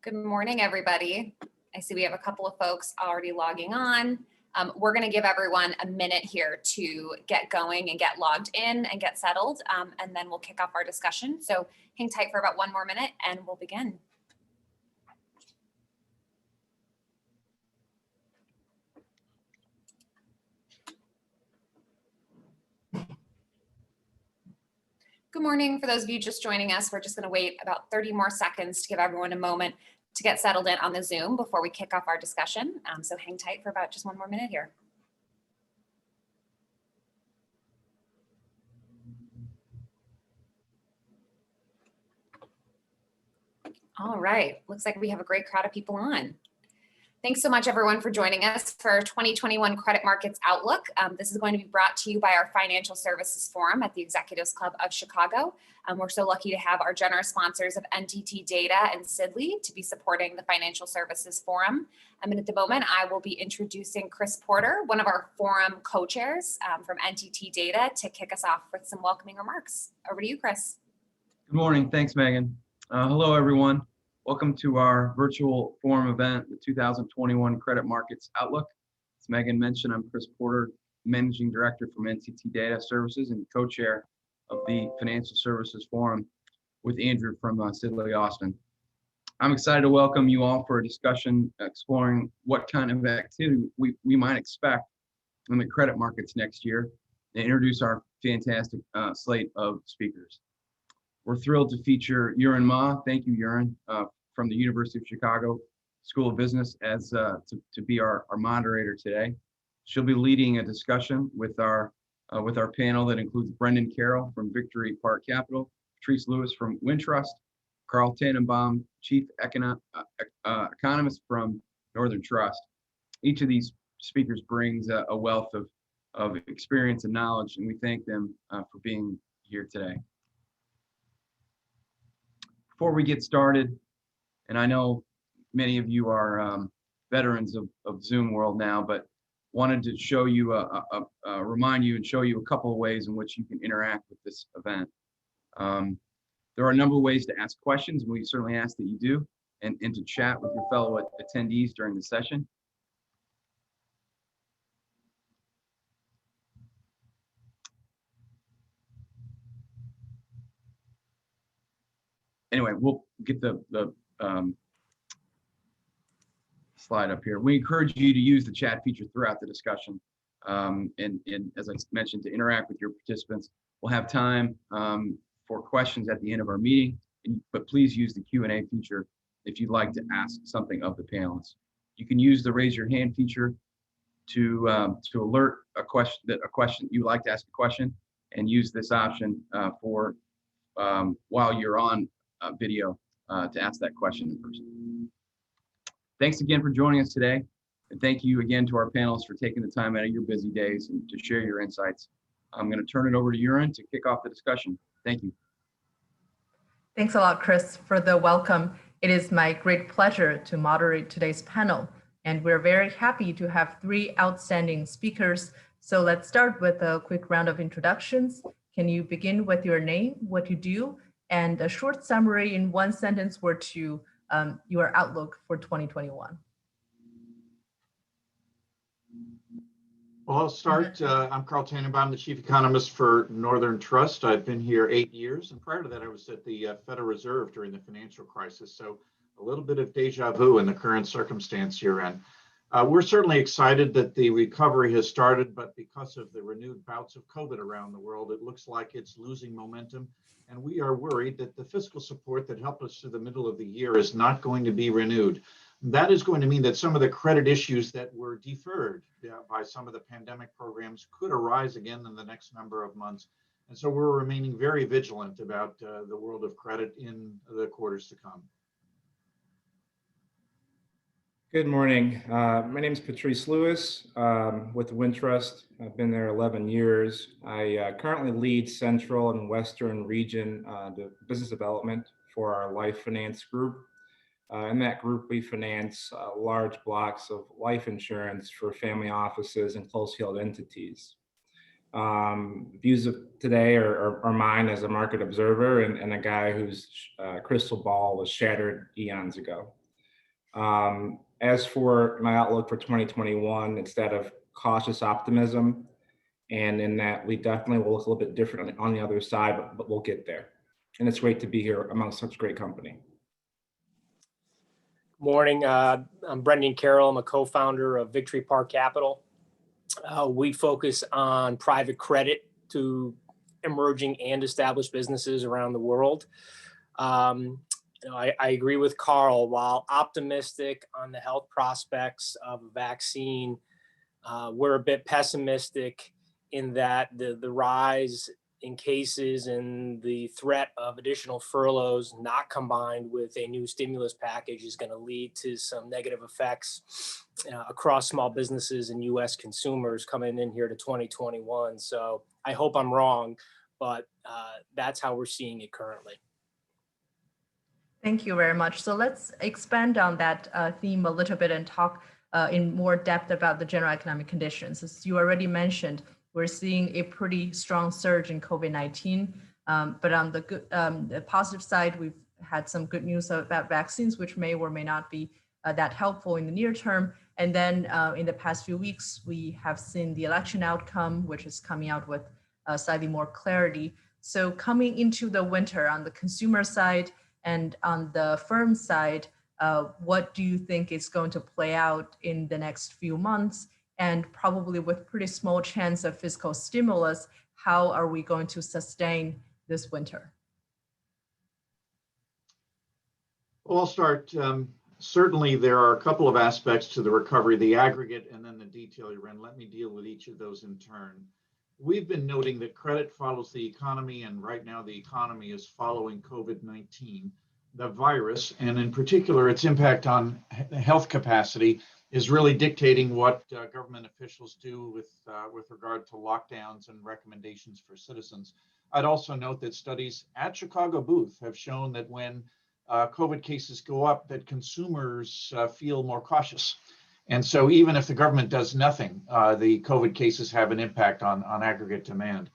Good morning, everybody. I see we have a couple of folks already logging on. We're going to give everyone a minute here to get going and get logged in and get settled, and then we'll kick off our discussion. So hang tight for about one more minute and we'll begin. Good morning. For those of you just joining us, we're just going to wait about 30 more seconds to give everyone a moment to get settled in on the Zoom before we kick off our discussion. So hang tight for about just one more minute here. All right, looks like we have a great crowd of people on. Thanks so much, everyone, for joining us for our 2021 Credit Markets Outlook. This is going to be brought to you by our Financial Services Forum at the Executives Club of Chicago. We're so lucky to have our generous sponsors of NTT Data and Sidley to be supporting the Financial Services Forum. And at the moment, I will be introducing Chris Porter, one of our forum co-chairs from NTT Data, to kick us off with some welcoming remarks. Over to you, Chris. Good morning. Thanks, Megan. Hello, everyone. Welcome to our virtual forum event, the 2021 Credit Markets Outlook. As Megan mentioned, I'm Chris Porter, Managing Director from NTT Data Services and co-chair of the Financial Services Forum with Andrew from Sidley Austin. I'm excited to welcome you all for a discussion exploring what kind of activity we might expect in the credit markets next year and introduce our fantastic slate of speakers. We're thrilled to feature Yurin Ma. Thank you, Yurin, from the University of Chicago School of Business as to be our moderator today. She'll be leading a discussion with our panel that includes Brendan Carroll from Victory Park Capital, Patrice Lewis from Wintrust, Carl Tannenbaum, Chief Economist from Northern Trust. Each of these speakers brings a wealth of experience and knowledge, and we thank them for being here today. Before we get started, and I know many of you are veterans of Zoom world now, but wanted to show you, remind you and show you a couple of ways in which you can interact with this event. There are a number of ways to ask questions, and we certainly ask that you do, and to chat with your fellow attendees during the session. Anyway, we'll get the slide up here. We encourage you to use the chat feature throughout the discussion. And as I mentioned, to interact with your participants. We'll have time for questions at the end of our meeting, but please use the Q&A feature if you'd like to ask something of the panelists. You can use the raise your hand feature to alert a question you'd like to ask a question, and use this option for while you're on video to ask that question in person. Thanks again for joining us today, and thank you again to our panelists for taking the time out of your busy days and to share your insights. I'm going to turn it over to Yurin to kick off the discussion. Thank you. Thanks a lot, Chris, for the welcome. It is my great pleasure to moderate today's panel, and we're very happy to have three outstanding speakers. So let's start with a quick round of introductions. Can you begin with your name, what you do, and a short summary in one sentence or two, your outlook for 2021. Well, I'll start. I'm Carl Tannenbaum, the Chief Economist for Northern Trust. I've been here 8 years, and prior to that, I was at the Federal Reserve during the financial crisis. So a little bit of deja vu in the current circumstance you're in. We're certainly excited that the recovery has started, but because of the renewed bouts of COVID around the world, it looks like it's losing momentum. And we are worried that the fiscal support that helped us through the middle of the year is not going to be renewed. That is going to mean that some of the credit issues that were deferred by some of the pandemic programs could arise again in the next number of months. And so we're remaining very vigilant about the world of credit in the quarters to come. Good morning. My name is Patrice Lewis with Wintrust. I've been there 11 years. I currently lead Central and Western region business development for our life finance group. In that group, we finance large blocks of life insurance for family offices and closely held entities. Views of today are mine as a market observer and a guy whose crystal ball was shattered eons ago. As for my outlook for 2021, it's that of cautious optimism. And in that, we definitely will look a little bit different on the other side, but we'll get there. And it's great to be here among such great company. Morning. I'm Brendan Carroll. I'm a co-founder of Victory Park Capital. We focus on private credit to emerging and established businesses around the world. I agree with Carl. While optimistic on the health prospects of a vaccine, we're a bit pessimistic in that the rise in cases and the threat of additional furloughs not combined with a new stimulus package is going to lead to some negative effects across small businesses and U.S. consumers coming in here to 2021. So I hope I'm wrong, but that's how we're seeing it currently. Thank you very much. So let's expand on that theme a little bit and talk in more depth about the general economic conditions. As you already mentioned, we're seeing a pretty strong surge in COVID-19, but on the positive side, we've had some good news about vaccines, which may or may not be that helpful in the near term. And then in the past few weeks, we have seen the election outcome, which is coming out with slightly more clarity. So coming into the winter on the consumer side and on the firm side, what do you think is going to play out in the next few months? And probably with pretty small chance of fiscal stimulus, how are we going to sustain this winter? Well, I'll start. Certainly, there are a couple of aspects to the recovery, the aggregate and then the detail you ran. Let me deal with each of those in turn. We've been noting that credit follows the economy, and right now the economy is following COVID-19, the virus, and in particular, its impact on health capacity is really dictating what government officials do with regard to lockdowns and recommendations for citizens. I'd also note that studies at Chicago Booth have shown that when COVID cases go up, that consumers feel more cautious. And so even if the government does nothing, the COVID cases have an impact on aggregate demand.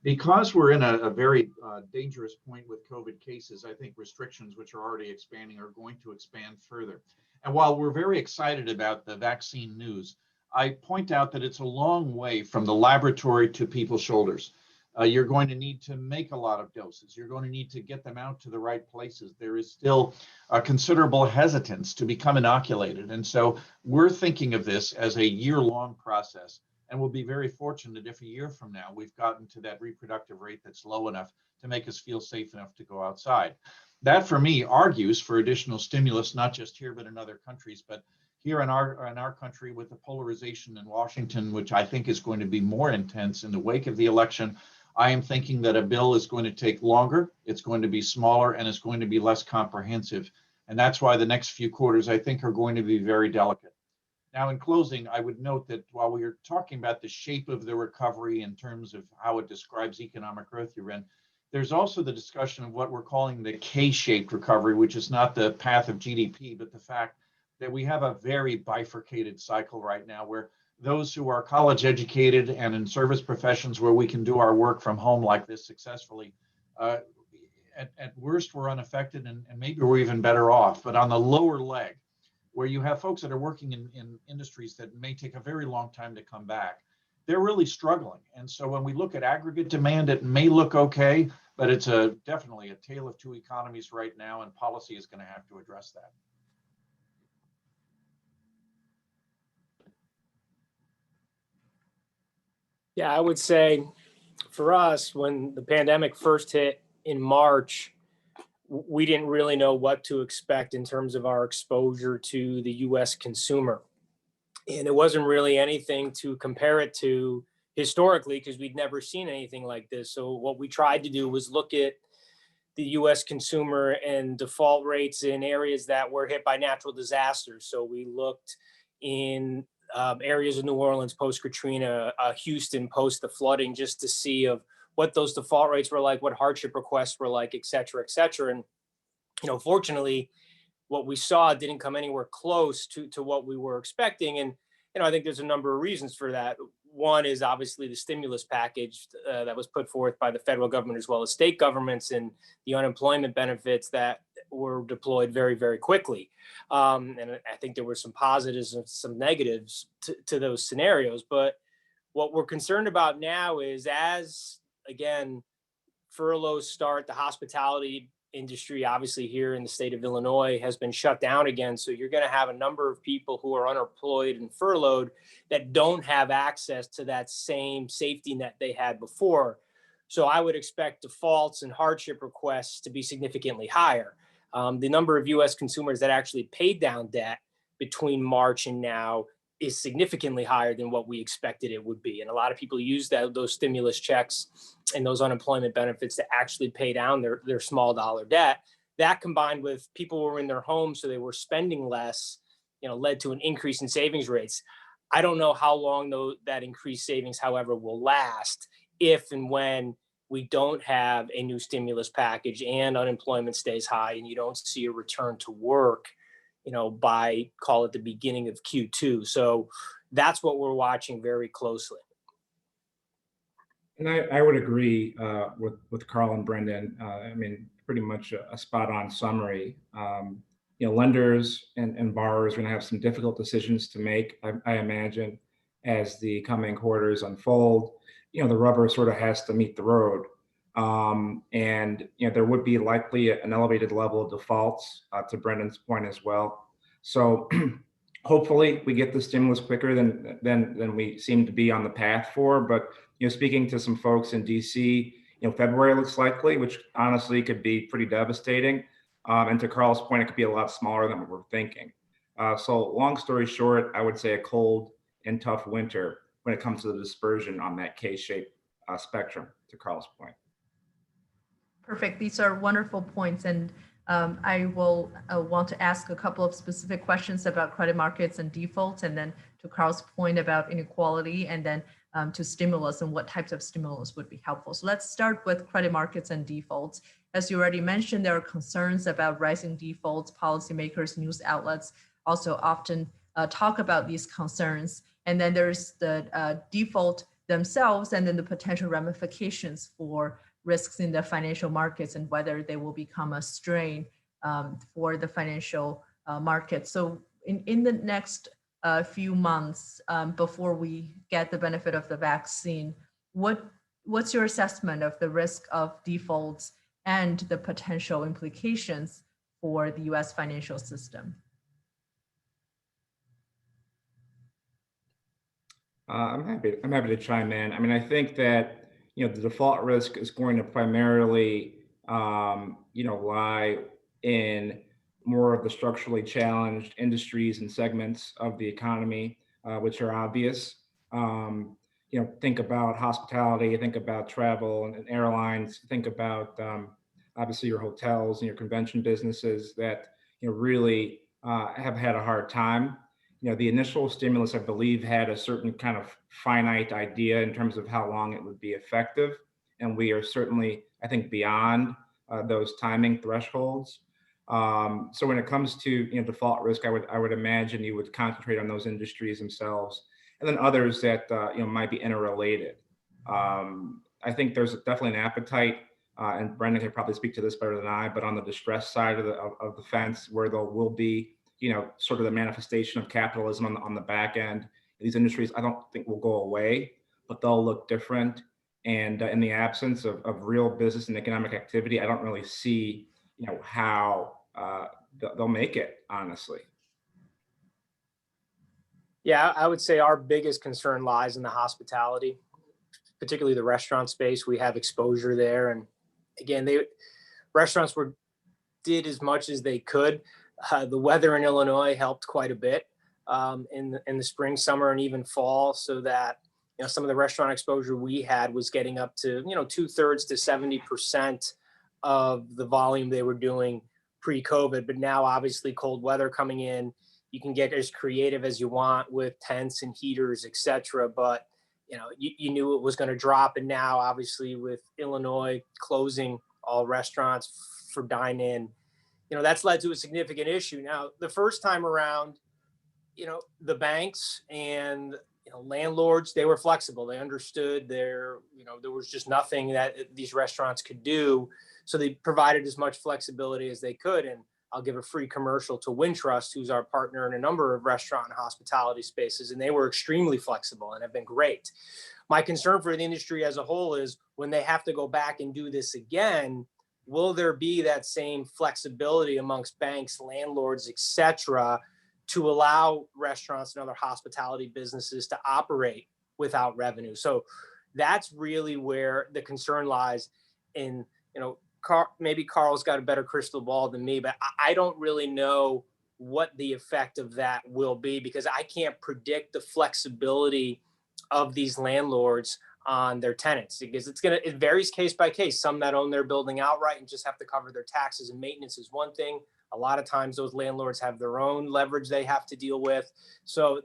Because we're in a very dangerous point with COVID cases, I think restrictions, which are already expanding, are going to expand further. And while we're very excited about the vaccine news, I point out that it's a long way from the laboratory to people's shoulders. You're going to need to make a lot of doses. You're going to need to get them out to the right places. There is still a considerable hesitance to become inoculated. And so we're thinking of this as a year-long process. And we'll be very fortunate if a year from now we've gotten to that reproductive rate that's low enough to make us feel safe enough to go outside. That, for me, argues for additional stimulus, not just here, but in other countries. But here in our country, with the polarization in Washington, which I think is going to be more intense in the wake of the election, I am thinking that a bill is going to take longer, it's going to be smaller, and it's going to be less comprehensive. And that's why the next few quarters, I think, are going to be very delicate. Now, in closing, I would note that while we are talking about the shape of the recovery in terms of how it describes economic growth, there's also the discussion of what we're calling the K-shaped recovery, which is not the path of GDP, but the fact that we have a very bifurcated cycle right now where those who are college educated and in service professions where we can do our work from home like this successfully, at worst, we're unaffected and maybe we're even better off. But on the lower leg, where you have folks that are working in industries that may take a very long time to come back, they're really struggling. And so when we look at aggregate demand, it may look okay, but it's definitely a tale of two economies right now, and policy is going to have to address that. Yeah, I would say for us, when the pandemic first hit in March, we didn't really know what to expect in terms of our exposure to the US consumer. And it wasn't really anything to compare it to historically because we'd never seen anything like this. So what we tried to do was look at the US consumer and default rates in areas that were hit by natural disasters. So we looked in areas of New Orleans post-Katrina, Houston post the flooding, just to see of what those default rates were like, what hardship requests were like, et cetera, et cetera. And, fortunately, what we saw didn't come anywhere close to what we were expecting. And, I think there's a number of reasons for that. One is obviously the stimulus package that was put forth by the federal government as well as state governments and the unemployment benefits that were deployed very, very quickly. And I think there were some positives and some negatives to those scenarios. But what we're concerned about now is, as again, furloughs start, the hospitality industry, obviously here in the state of Illinois, has been shut down again. So you're going to have a number of people who are unemployed and furloughed that don't have access to that same safety net they had before. So I would expect defaults and hardship requests to be significantly higher. The number of U.S. consumers that actually paid down debt between March and now is significantly higher than what we expected it would be. And a lot of people use those stimulus checks and those unemployment benefits to actually pay down their small dollar debt. That, combined with people who were in their homes, so they were spending less, led to an increase in savings rates. I don't know how long that increased savings, however, will last if and when we don't have a new stimulus package and unemployment stays high and you don't see a return to work, by, call it, the beginning of Q2. So that's what we're watching very closely. And I would agree with Carl and Brendan. Pretty much a spot on summary. Lenders and borrowers are going to have some difficult decisions to make, I imagine, as the coming quarters unfold. The rubber sort of has to meet the road. And there would be likely an elevated level of defaults, to Brendan's point as well. So hopefully we get the stimulus quicker than we seem to be on the path for. But speaking to some folks in DC, February looks likely, which honestly could be pretty devastating. And to Carl's point, it could be a lot smaller than what we're thinking. So long story short, I would say a cold and tough winter when it comes to the dispersion on that K-shaped spectrum, to Carl's point. Perfect. These are wonderful points. And I will want to ask a couple of specific questions about credit markets and defaults, and then to Carl's point about inequality, and then to stimulus and what types of stimulus would be helpful. So let's start with credit markets and defaults. As you already mentioned, there are concerns about rising defaults. Policymakers, news outlets also often talk about these concerns. And then there's the default themselves, and then the potential ramifications for risks in the financial markets and whether they will become a strain for the financial markets. So in the next few months, before we get the benefit of the vaccine, what's your assessment of the risk of defaults and the potential implications for the US financial system? I'm happy to chime in. I think that the default risk is going to primarily lie in more of the structurally challenged industries and segments of the economy, which are obvious. Think about hospitality, think about travel and airlines, think about obviously your hotels and your convention businesses that really have had a hard time. The initial stimulus, I believe, had a certain kind of finite idea in terms of how long it would be effective. And we are certainly, I think, beyond those timing thresholds. So when it comes to default risk, I would imagine you would concentrate on those industries themselves, and then others that might be interrelated. I think there's definitely an appetite, and Brendan can probably speak to this better than I, but on the distress side of the fence, where there will be sort of the manifestation of capitalism on the back end. These industries, I don't think will go away, but they'll look different. And in the absence of real business and economic activity, I don't really see how they'll make it, honestly. Yeah, I would say our biggest concern lies in the hospitality, particularly the restaurant space. We have exposure there, and again, restaurants did as much as they could. The weather in Illinois helped quite a bit in the spring, summer, and even fall, so that some of the restaurant exposure we had was getting up to 2/3 to 70% of the volume they were doing pre-COVID. But now, obviously, cold weather coming in, you can get as creative as you want with tents and heaters, etc. But you knew it was going to drop, and now, obviously, with Illinois closing all restaurants for dine-in, that's led to a significant issue. Now, the first time around, the banks and landlords, they were flexible. They understood there was just nothing that these restaurants could do. So they provided as much flexibility as they could. And I'll give a free commercial to Wintrust, who's our partner in a number of restaurant and hospitality spaces. And they were extremely flexible and have been great. My concern for the industry as a whole is when they have to go back and do this again, will there be that same flexibility amongst banks, landlords, et cetera, to allow restaurants and other hospitality businesses to operate without revenue? So that's really where the concern lies. In, maybe Carl's got a better crystal ball than me, but I don't really know what the effect of that will be, because I can't predict the flexibility of these landlords on their tenants, because it varies case by case. Some that own their building outright and just have to cover their taxes and maintenance is one thing. A lot of times those landlords have their own leverage they have to deal with. So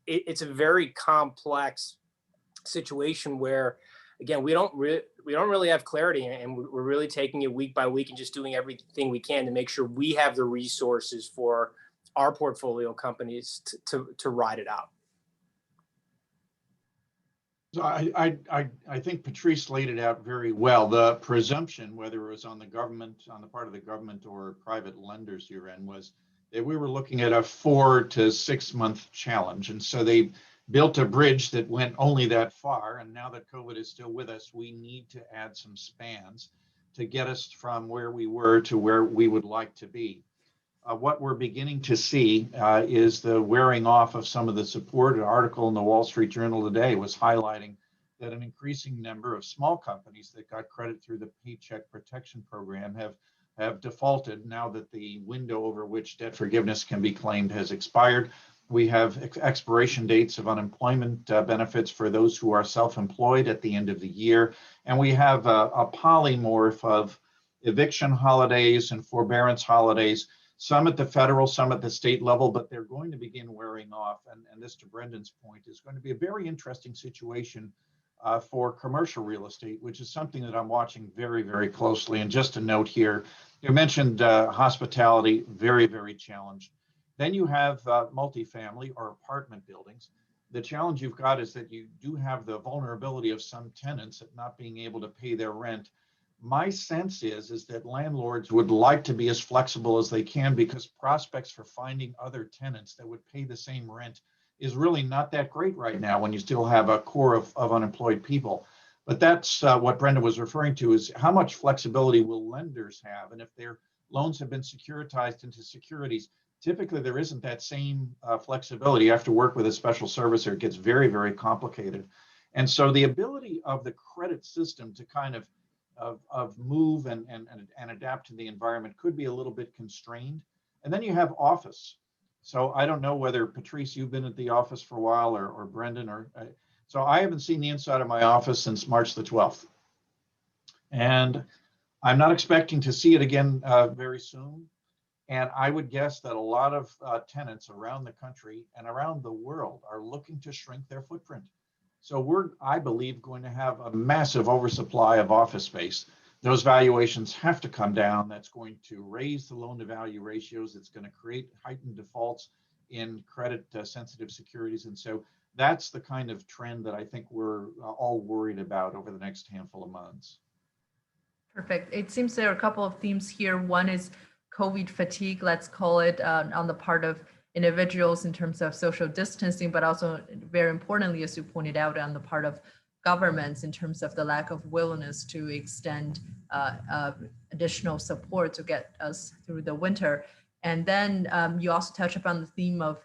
it's a very complex situation where, again, we don't really have clarity, and we're really taking it week by week and just doing everything we can to make sure we have the resources for our portfolio companies to ride it out. So I think Patrice laid it out very well. The presumption, whether it was on the part of the government or private lenders you're in, was that we were looking at a 4 to 6 month challenge. And so they built a bridge that went only that far. And now that COVID is still with us, we need to add some spans to get us from where we were to where we would like to be. What we're beginning to see is the wearing off of some of the support. An article in the Wall Street Journal today was highlighting that an increasing number of small companies that got credit through the Paycheck Protection Program have defaulted now that the window over which debt forgiveness can be claimed has expired. We have expiration dates of unemployment benefits for those who are self-employed at the end of the year. And we have a polymorph of eviction holidays and forbearance holidays, some at the federal, some at the state level, but they're going to begin wearing off. And this, to Brendan's point, is going to be a very interesting situation for commercial real estate, which is something that I'm watching very, very closely. And just a note here, you mentioned hospitality, very, very challenged. Then you have multifamily or apartment buildings. The challenge you've got is that you do have the vulnerability of some tenants at not being able to pay their rent. My sense is that landlords would like to be as flexible as they can, because prospects for finding other tenants that would pay the same rent is really not that great right now when you still have a core of unemployed people. But that's what Brenda was referring to, is how much flexibility will lenders have? And if their loans have been securitized into securities, typically there isn't that same flexibility. You have to work with a special servicer. It gets very, very complicated. And so the ability of the credit system to kind of move and adapt to the environment could be a little bit constrained. And then you have office. So I don't know whether, Patrice, you've been at the office for a while, or Brendan, so I haven't seen the inside of my office since March the 12th. And I'm not expecting to see it again very soon. And I would guess that a lot of tenants around the country and around the world are looking to shrink their footprint. So we're, I believe, going to have a massive oversupply of office space. Those valuations have to come down. That's going to raise the loan to value ratios. It's going to create heightened defaults in credit sensitive securities. And so that's the kind of trend that I think we're all worried about over the next handful of months. Perfect. It seems there are a couple of themes here. One is COVID fatigue, let's call it, on the part of individuals in terms of social distancing, but also very importantly, as you pointed out, on the part of governments in terms of the lack of willingness to extend additional support to get us through the winter. And then you also touch upon the theme of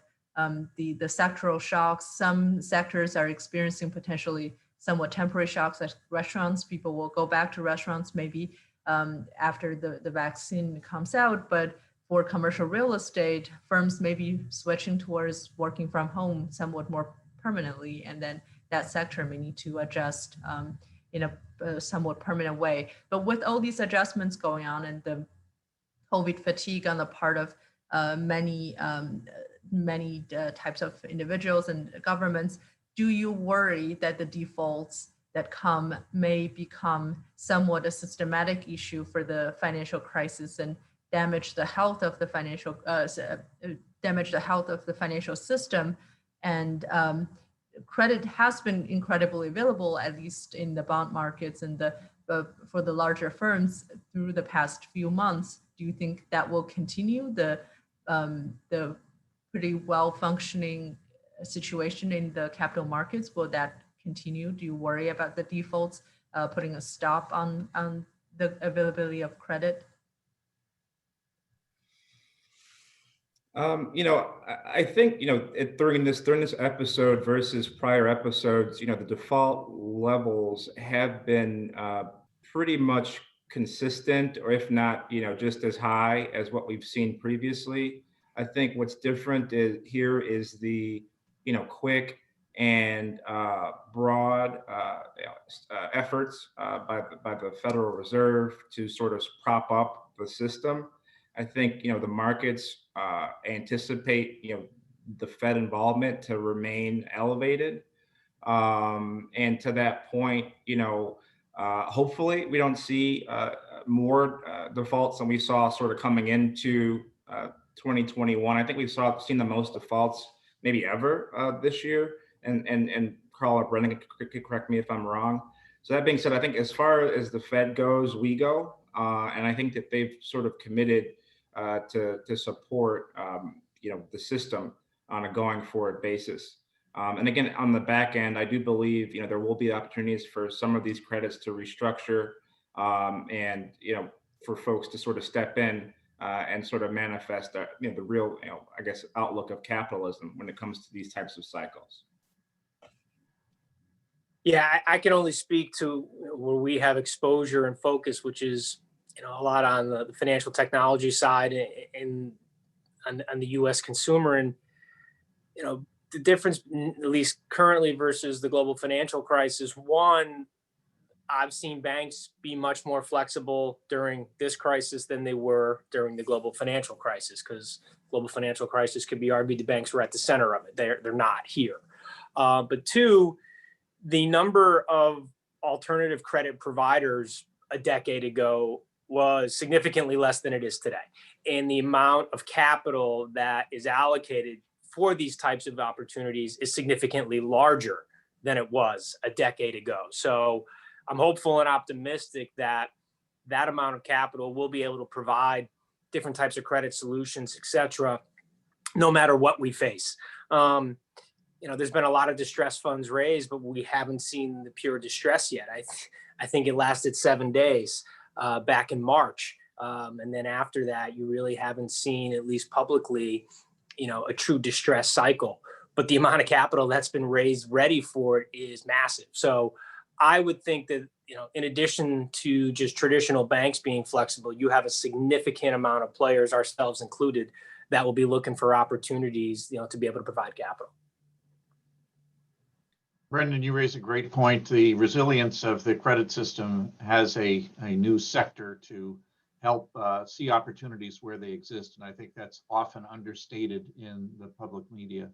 the sectoral shocks. Some sectors are experiencing potentially somewhat temporary shocks, like restaurants. People will go back to restaurants maybe after the vaccine comes out, but for commercial real estate, firms may be switching towards working from home somewhat more permanently, and then that sector may need to adjust in a somewhat permanent way. But with all these adjustments going on and the COVID fatigue on the part of many types of individuals and governments, do you worry that the defaults that come may become somewhat a systematic issue for the financial crisis and damage the health of the financial system? And credit has been incredibly available, at least in the bond markets and for the larger firms through the past few months. Do you think that will continue? The pretty well functioning situation in the capital markets, will that continue? Do you worry about the defaults putting a stop on the availability of credit? I think, during this episode versus prior episodes, the default levels have been pretty much consistent, or if not, just as high as what we've seen previously. I think what's different is the, quick and broad efforts by the Federal Reserve to sort of prop up the system. I think, the markets anticipate, the Fed involvement to remain elevated. And to that point, hopefully we don't see more defaults than we saw sort of coming into 2021. I think we've seen the most defaults maybe ever this year. And Carl or Brendan could correct me if I'm wrong. So that being said, I think as far as the Fed goes, we go. And I think that they've sort of committed to support, the system on a going forward basis. And again, on the back end, I do believe, there will be opportunities for some of these credits to restructure and, for folks to sort of step in and sort of manifest the real, I guess, outlook of capitalism when it comes to these types of cycles. Yeah, I can only speak to where we have exposure and focus, which is a lot on the financial technology side and on the U.S. consumer. And the difference, at least currently versus the global financial crisis, one, I've seen banks be much more flexible during this crisis than they were during the global financial crisis, because global financial crisis could be argued the banks were at the center of it. They're not here. But two, the number of alternative credit providers a decade ago was significantly less than it is today. And the amount of capital that is allocated for these types of opportunities is significantly larger than it was a decade ago. So I'm hopeful and optimistic that that amount of capital will be able to provide different types of credit solutions, et cetera, no matter what we face. There's been a lot of distress funds raised, but we haven't seen the pure distress yet. I think it lasted 7 days back in March. And then after that, you really haven't seen, at least publicly, a true distress cycle. But the amount of capital that's been raised ready for it is massive. So I would think that, in addition to just traditional banks being flexible, you have a significant amount of players, ourselves included, that will be looking for opportunities, to be able to provide capital. Brendan, you raise a great point. The resilience of the credit system has a new sector to help see opportunities where they exist. And I think that's often understated in the public media.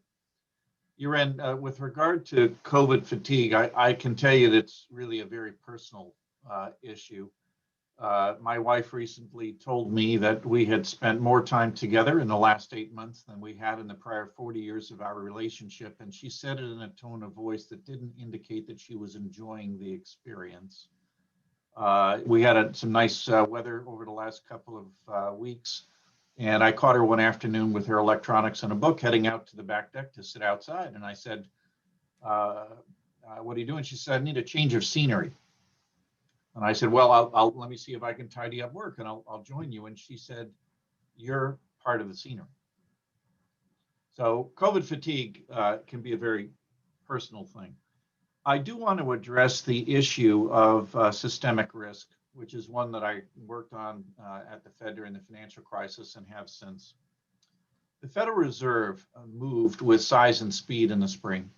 Yuren, with regard to COVID fatigue, I can tell you that it's really a very personal issue. My wife recently told me that we had spent more time together in the last 8 months than we had in the prior 40 years of our relationship. And she said it in a tone of voice that didn't indicate that she was enjoying the experience. We had some nice weather over the last couple of weeks. And I caught her one afternoon with her electronics and a book heading out to the back deck to sit outside. And I said, what are you doing? She said, I need a change of scenery. And I said, well, I'll let me see if I can tidy up work and I'll join you. And she said, you're part of the scenery. So COVID fatigue can be a very personal thing. I do want to address the issue of systemic risk, which is one that I worked on at the Fed during the financial crisis and have since. The Federal Reserve moved with size and speed in the spring,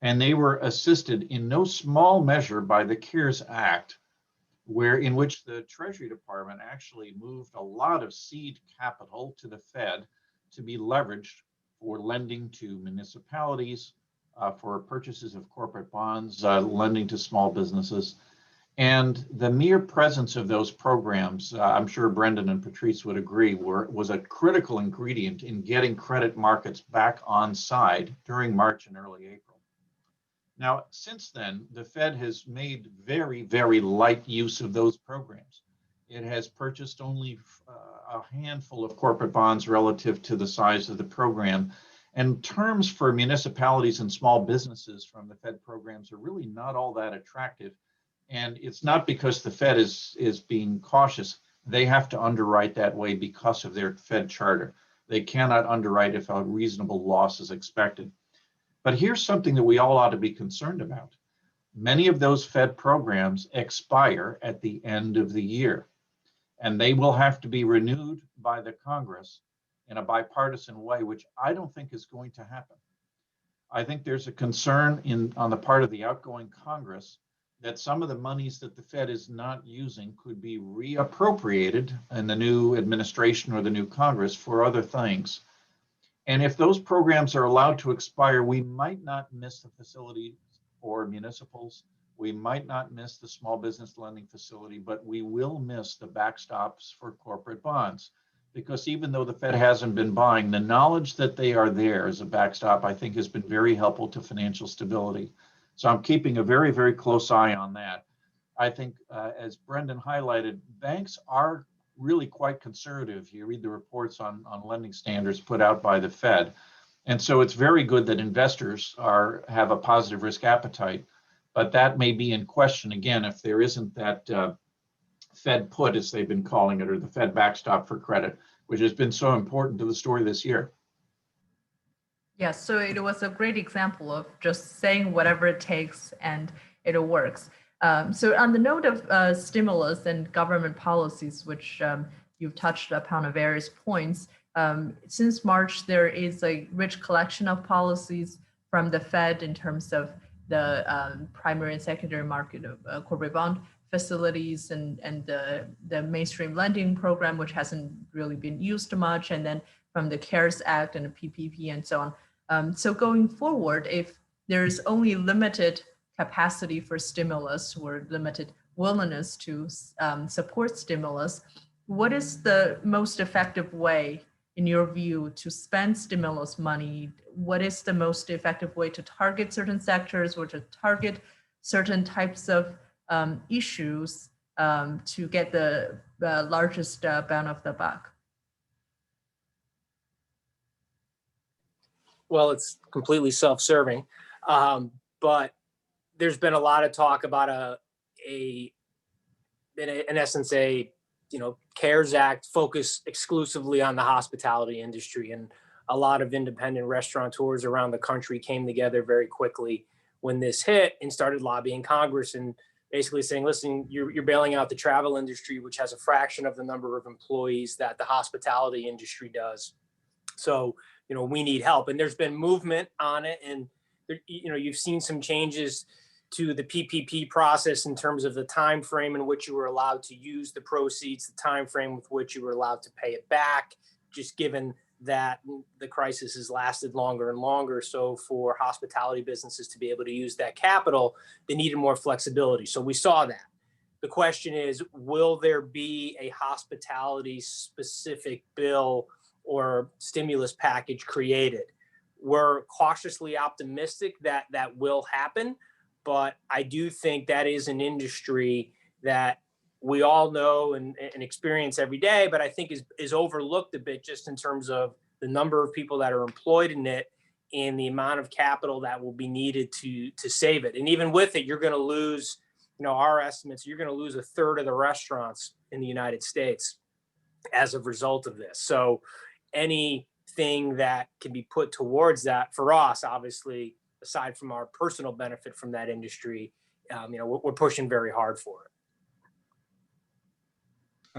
and they were assisted in no small measure by the CARES Act, in which the Treasury Department actually moved a lot of seed capital to the Fed to be leveraged for lending to municipalities, for purchases of corporate bonds, lending to small businesses. And the mere presence of those programs, I'm sure Brendan and Patrice would agree, was a critical ingredient in getting credit markets back on side during March and early April. Now, since then, the Fed has made very, very light use of those programs. It has purchased only a handful of corporate bonds relative to the size of the program. And terms for municipalities and small businesses from the Fed programs are really not all that attractive. And it's not because the Fed is being cautious. They have to underwrite that way because of their Fed charter. They cannot underwrite if a reasonable loss is expected. But here's something that we all ought to be concerned about. Many of those Fed programs expire at the end of the year, and they will have to be renewed by the Congress in a bipartisan way, which I don't think is going to happen. I think there's a concern on the part of the outgoing Congress that some of the monies that the Fed is not using could be reappropriated in the new administration or the new Congress for other things. And if those programs are allowed to expire, we might not miss the facility for municipals. We might not miss the small business lending facility, but we will miss the backstops for corporate bonds. Because even though the Fed hasn't been buying, the knowledge that they are there as a backstop, I think, has been very helpful to financial stability. So I'm keeping a very, very close eye on that. I think, as Brendan highlighted, banks are really quite conservative. You read the reports on lending standards put out by the Fed. And so it's very good that investors have a positive risk appetite, but that may be in question again if there isn't that Fed put, as they've been calling it, or the Fed backstop for credit, which has been so important to the story this year. Yes, so it was a great example of just saying whatever it takes and it works. So on the note of stimulus and government policies, which you've touched upon at various points, since March, there is a rich collection of policies from the Fed in terms of the primary and secondary market of corporate bond facilities and the mainstream lending program, which hasn't really been used much, and then from the CARES Act and the PPP and so on. So going forward, if there's only limited capacity for stimulus or limited willingness to support stimulus, what is the most effective way, in your view, to spend stimulus money? What is the most effective way to target certain sectors or to target certain types of issues to get the largest bang of the buck? Well, it's completely self-serving, but there's been a lot of talk about in essence, CARES Act focus exclusively on the hospitality industry. And a lot of independent restaurateurs around the country came together very quickly when this hit and started lobbying Congress and basically saying, listen, you're bailing out the travel industry, which has a fraction of the number of employees that the hospitality industry does. So, we need help. And there's been movement on it. And, you've seen some changes to the PPP process in terms of the time frame in which you were allowed to use the proceeds, the time frame with which you were allowed to pay it back, just given that the crisis has lasted longer and longer. So for hospitality businesses to be able to use that capital, they needed more flexibility. So we saw that. The question is, will there be a hospitality specific bill or stimulus package created? We're cautiously optimistic that that will happen. But I do think that is an industry that we all know and experience every day, but I think is overlooked a bit just in terms of the number of people that are employed in it and the amount of capital that will be needed to save it. And even with it, you're going to lose, our estimates, you're going to lose a third of the restaurants in the United States as a result of this. So anything that can be put towards that for us, obviously, aside from our personal benefit from that industry, we're pushing very hard for it.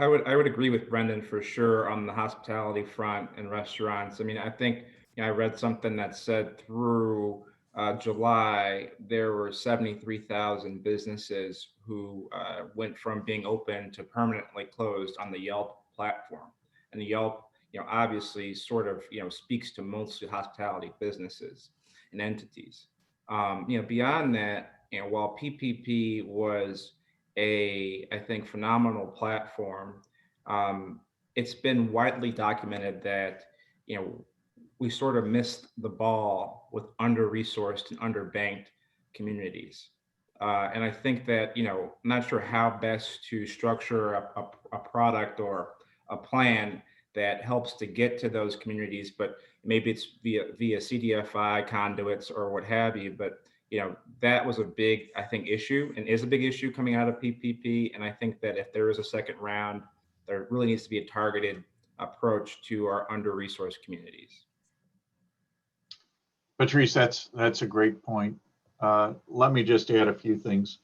I would agree with Brendan for sure on the hospitality front and restaurants. I mean, I think I read something that said through July there were 73,000 businesses who went from being open to permanently closed on the Yelp platform, and the Yelp, obviously sort of speaks to mostly hospitality businesses and entities. Beyond that, while PPP was I think, phenomenal platform, it's been widely documented that, we sort of missed the ball with under-resourced and underbanked communities. And I think that, I'm not sure how best to structure a product or a plan that helps to get to those communities, but maybe it's via CDFI conduits or what have you. But that was a big, I think, issue, and is a big issue coming out of PPP. And I think that if there is a second round, there really needs to be a targeted approach to our under-resourced communities. Patrice, that's a great point. Let me just add a few things.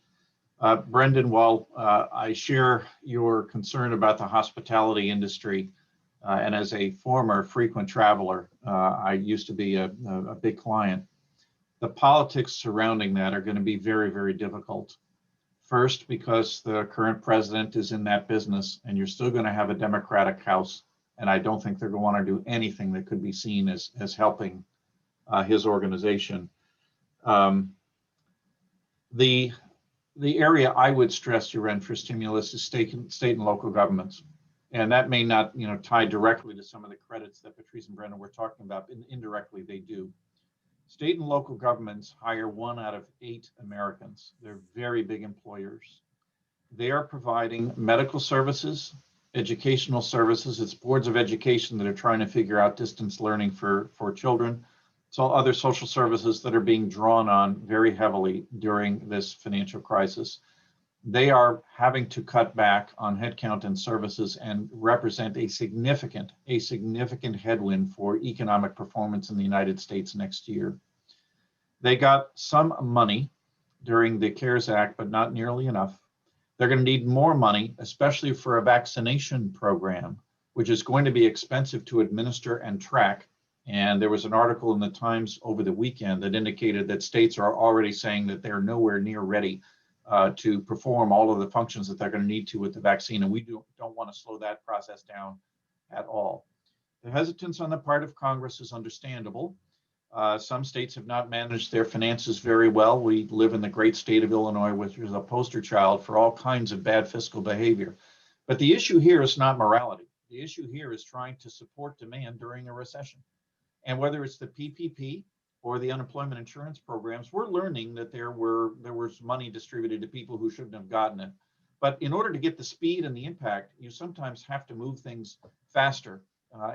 Brendan, while I share your concern about the hospitality industry, and as a former frequent traveler, I used to be a big client. The politics surrounding that are going to be very, very difficult. First, because the current president is in that business, and you're still going to have a Democratic House, and I don't think they're going to want to do anything that could be seen as helping his organization. The area I would stress, Yuren, for stimulus is state and local governments. And that may not, tie directly to some of the credits that Patrice and Brendan were talking about, but indirectly they do. State and local governments hire 1 out of 8 Americans. They're very big employers. They are providing medical services, educational services. It's boards of education that are trying to figure out distance learning for children. It's all other social services that are being drawn on very heavily during this financial crisis. They are having to cut back on headcount and services and represent a significant headwind for economic performance in the United States next year. They got some money during the CARES Act, but not nearly enough. They're going to need more money, especially for a vaccination program, which is going to be expensive to administer and track. And there was an article in the Times over the weekend that indicated that states are already saying that they're nowhere near ready to perform all of the functions that they're going to need to with the vaccine. And we don't want to slow that process down at all. The hesitance on the part of Congress is understandable. Some states have not managed their finances very well. We live in the great state of Illinois, which is a poster child for all kinds of bad fiscal behavior. But the issue here is not morality. The issue here is trying to support demand during a recession. And whether it's the PPP or the unemployment insurance programs, we're learning that there was money distributed to people who shouldn't have gotten it. But in order to get the speed and the impact, you sometimes have to move things faster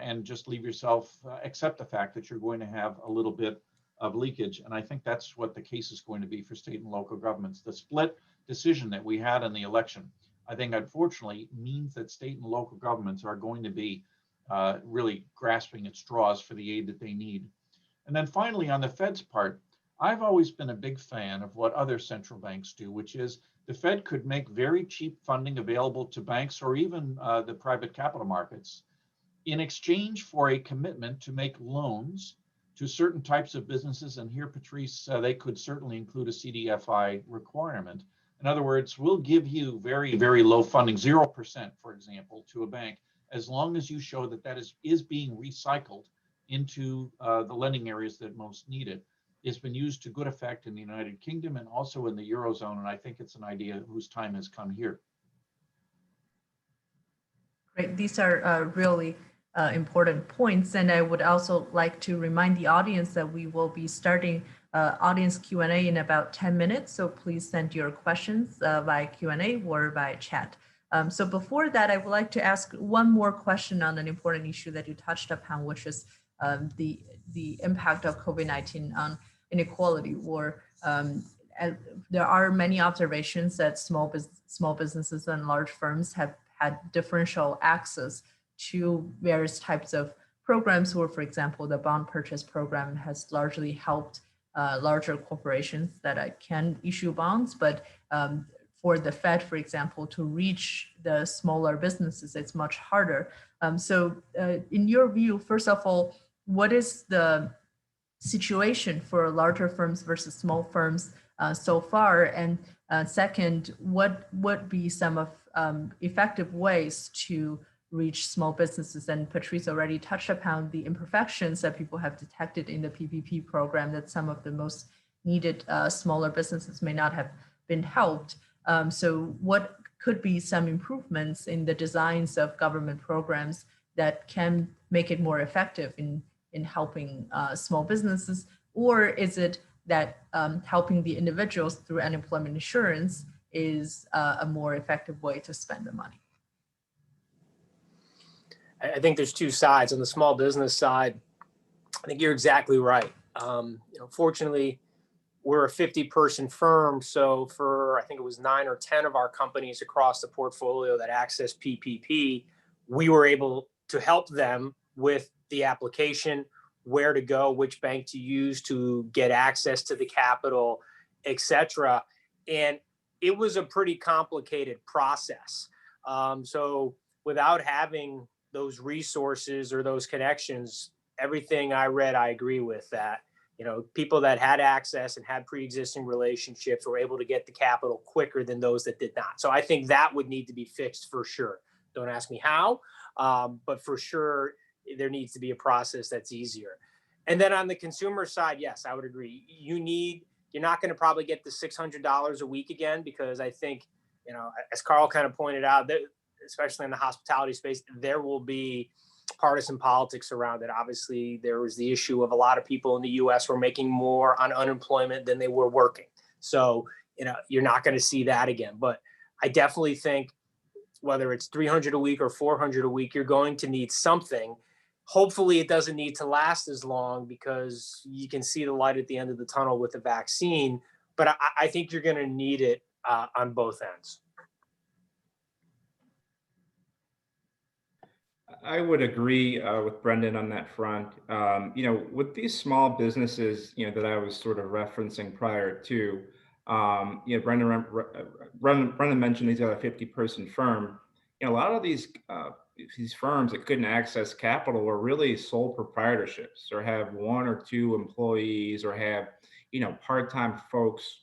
and just leave yourself, accept the fact that you're going to have a little bit of leakage. And I think that's what the case is going to be for state and local governments. The split decision that we had in the election, I think, unfortunately, means that state and local governments are going to be really grasping at straws for the aid that they need. And then finally, on the Fed's part, I've always been a big fan of what other central banks do, which is the Fed could make very cheap funding available to banks or even the private capital markets in exchange for a commitment to make loans to certain types of businesses. And here, Patrice, they could certainly include a CDFI requirement. In other words, we'll give you very, very low funding, 0%, for example, to a bank, as long as you show that that is being recycled into the lending areas that most need it. It's been used to good effect in the United Kingdom and also in the Eurozone, and I think it's an idea whose time has come here. Great. These are really important points, and I would also like to remind the audience that we will be starting audience Q&A in about 10 minutes, so please send your questions via Q&A or via chat. So before that, I would like to ask one more question on an important issue that you touched upon, which is the impact of COVID-19 on inequality. Or there are many observations that small businesses and large firms have had differential access to various types of programs, where, for example, the bond purchase program has largely helped larger corporations that can issue bonds, but for the Fed, for example, to reach the smaller businesses, it's much harder. So in your view, first of all, what is the situation for larger firms versus small firms so far? And second, what would be some of effective ways to reach small businesses? And Patrice already touched upon the imperfections that people have detected in the PPP program, that some of the most needed smaller businesses may not have been helped. So what could be some improvements in the designs of government programs that can make it more effective in helping small businesses? Or is it that helping the individuals through unemployment insurance is a more effective way to spend the money. I think there's two sides. On the small business side, I think you're exactly right. Fortunately, we're a 50-person firm. So for, I think it was 9 or 10 of our companies across the portfolio that access PPP, we were able to help them with the application, where to go, which bank to use to get access to the capital, et cetera. And it was a pretty complicated process. So without having those resources or those connections, everything I read, I agree with that. People that had access and had pre-existing relationships were able to get the capital quicker than those that did not. So I think that would need to be fixed for sure. Don't ask me how, but for sure, there needs to be a process that's easier. And then on the consumer side, yes, I would agree. You're not going to probably get the $600 a week again, because I think, as Carl kind of pointed out, that especially in the hospitality space, there will be partisan politics around it. Obviously, there was the issue of a lot of people in the U.S. were making more on unemployment than they were working. So, you're not going to see that again. But I definitely think whether it's 300 a week or 400 a week, you're going to need something. Hopefully, it doesn't need to last as long, because you can see the light at the end of the tunnel with the vaccine. But I think you're going to need it on both ends. I would agree with Brendan on that front. With these small businesses, that I was sort of referencing prior to, Brendan mentioned he's got a 50-person firm. A lot of these firms that couldn't access capital were really sole proprietorships, or have 1 or 2 employees, or have, part-time folks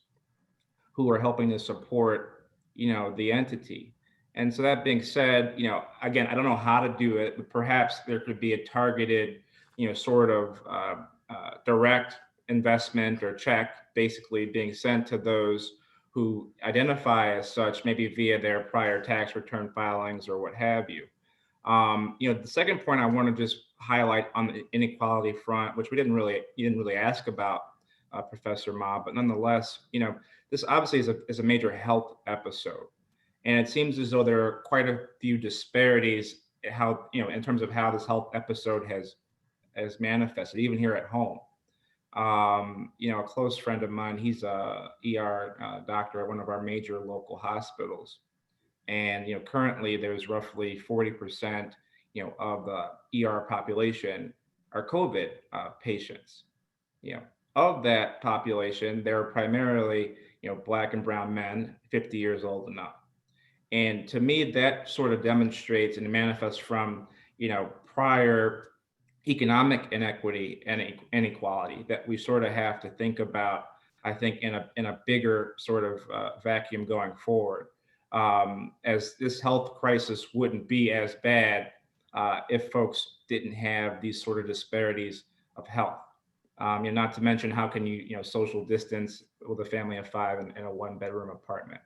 who are helping to support, the entity. And so that being said, again, I don't know how to do it, but perhaps there could be a targeted, sort of direct investment or check basically being sent to those who identify as such, maybe via their prior tax return filings or what have you. The second point I want to just highlight on the inequality front, which you didn't really ask about, Professor Ma, but nonetheless, this obviously is a major health episode. And it seems as though there are quite a few disparities in terms of how this health episode has manifested, even here at home. A close friend of mine, he's a ER doctor at one of our major local hospitals. And, currently there's roughly 40%, of the ER population are COVID patients. Of that population, they're primarily, Black and brown men, 50 years old and up. And to me, that sort of demonstrates and manifests from, prior economic inequity and inequality that we sort of have to think about, I think, in a bigger sort of vacuum going forward, as this health crisis wouldn't be as bad if folks didn't have these sort of disparities of health. Not to mention, how can you, social distance with a family of 5 in a 1-bedroom apartment?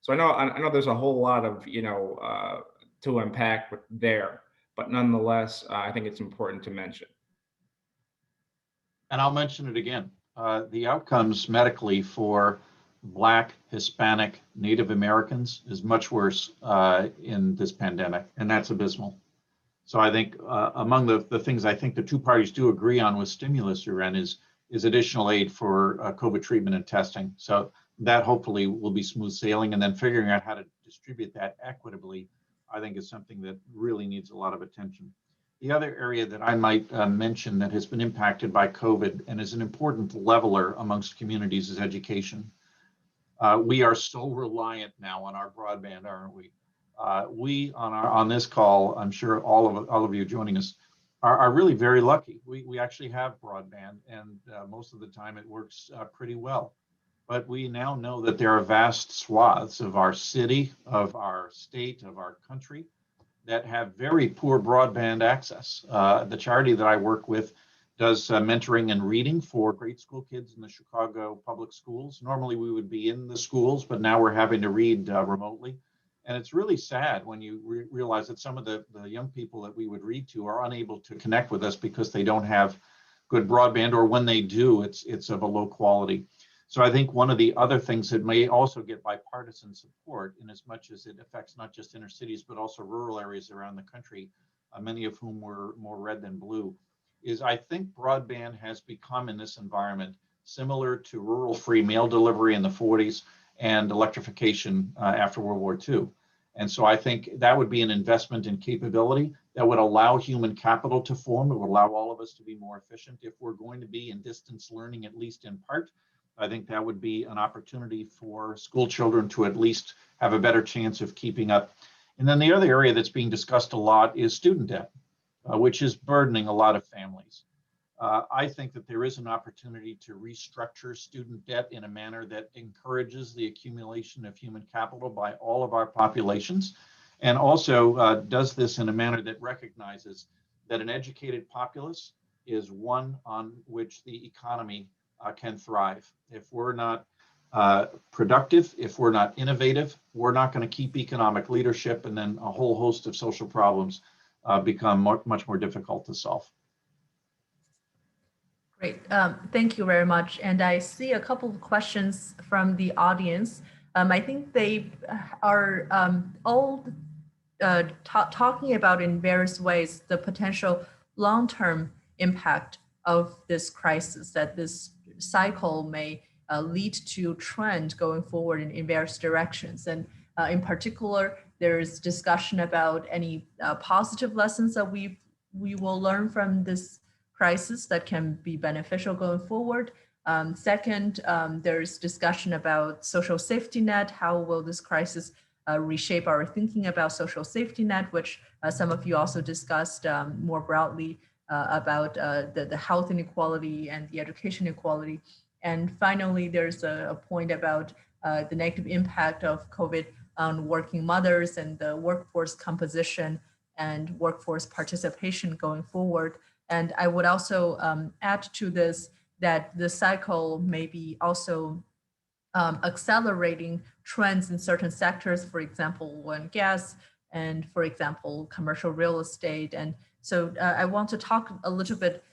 So I know there's a whole lot of, to unpack there, but nonetheless, I think it's important to mention. And I'll mention it again. The outcomes medically for Black, Hispanic, Native Americans is much worse in this pandemic, and that's abysmal. So I think among the things I think the two parties do agree on with stimulus, is additional aid for COVID treatment and testing. So that hopefully will be smooth sailing, and then figuring out how to distribute that equitably, I think, is something that really needs a lot of attention. The other area that I might mention that has been impacted by COVID and is an important leveler amongst communities is education. We are so reliant now on our broadband, aren't we? We on this call, I'm sure all of you joining us are really very lucky. We actually have broadband, and most of the time it works pretty well. But we now know that there are vast swaths of our city, of our state, of our country that have very poor broadband access. The charity that I work with does mentoring and reading for grade school kids in the Chicago public schools. Normally we would be in the schools, but now we're having to read remotely. And it's really sad when you realize that some of the young people that we would read to are unable to connect with us because they don't have good broadband, or when they do, it's of a low quality. So I think one of the other things that may also get bipartisan support, in as much as it affects not just inner cities, but also rural areas around the country, many of whom were more red than blue, is I think broadband has become in this environment similar to rural free mail delivery in the 40s and electrification after World War II. And so I think that would be an investment in capability that would allow human capital to form. It would allow all of us to be more efficient. If we're going to be in distance learning, at least in part, I think that would be an opportunity for school children to at least have a better chance of keeping up. And then the other area that's being discussed a lot is student debt, which is burdening a lot of families. I think that there is an opportunity to restructure student debt in a manner that encourages the accumulation of human capital by all of our populations, and also does this in a manner that recognizes that an educated populace is one on which the economy can thrive. If we're not productive, if we're not innovative, we're not going to keep economic leadership, and then a whole host of social problems become much more difficult to solve. Great. Thank you very much. And I see a couple of questions from the audience. I think they are all talking about in various ways the potential long-term impact of this crisis, that this cycle may lead to trend going forward in various directions. And in particular, there's discussion about any positive lessons that we will learn from this crisis that can be beneficial going forward. Second, there's discussion about social safety net. How will this crisis reshape our thinking about social safety net, which some of you also discussed more broadly about the health inequality and the education inequality. And finally, there's a point about the negative impact of COVID on working mothers and the workforce composition and workforce participation going forward. And I would also add to this that the cycle may be also accelerating trends in certain sectors, for example, oil and gas, and for example, commercial real estate. And so I want to talk a little bit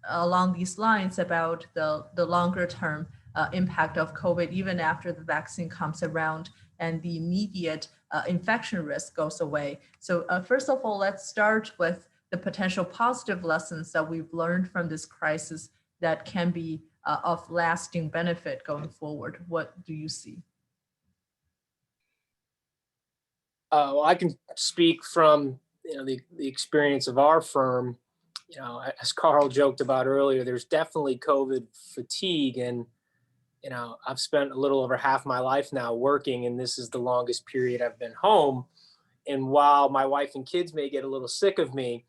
along these lines about the longer term impact of COVID, even after the vaccine comes around and the immediate infection risk goes away. So first of all, let's start with the potential positive lessons that we've learned from this crisis that can be of lasting benefit going forward. What do you see? Well, I can speak from the experience of our firm. As Carl joked about earlier, there's definitely COVID fatigue, and I've spent a little over half my life now working, and this is the longest period I've been home. And while my wife and kids may get a little sick of me,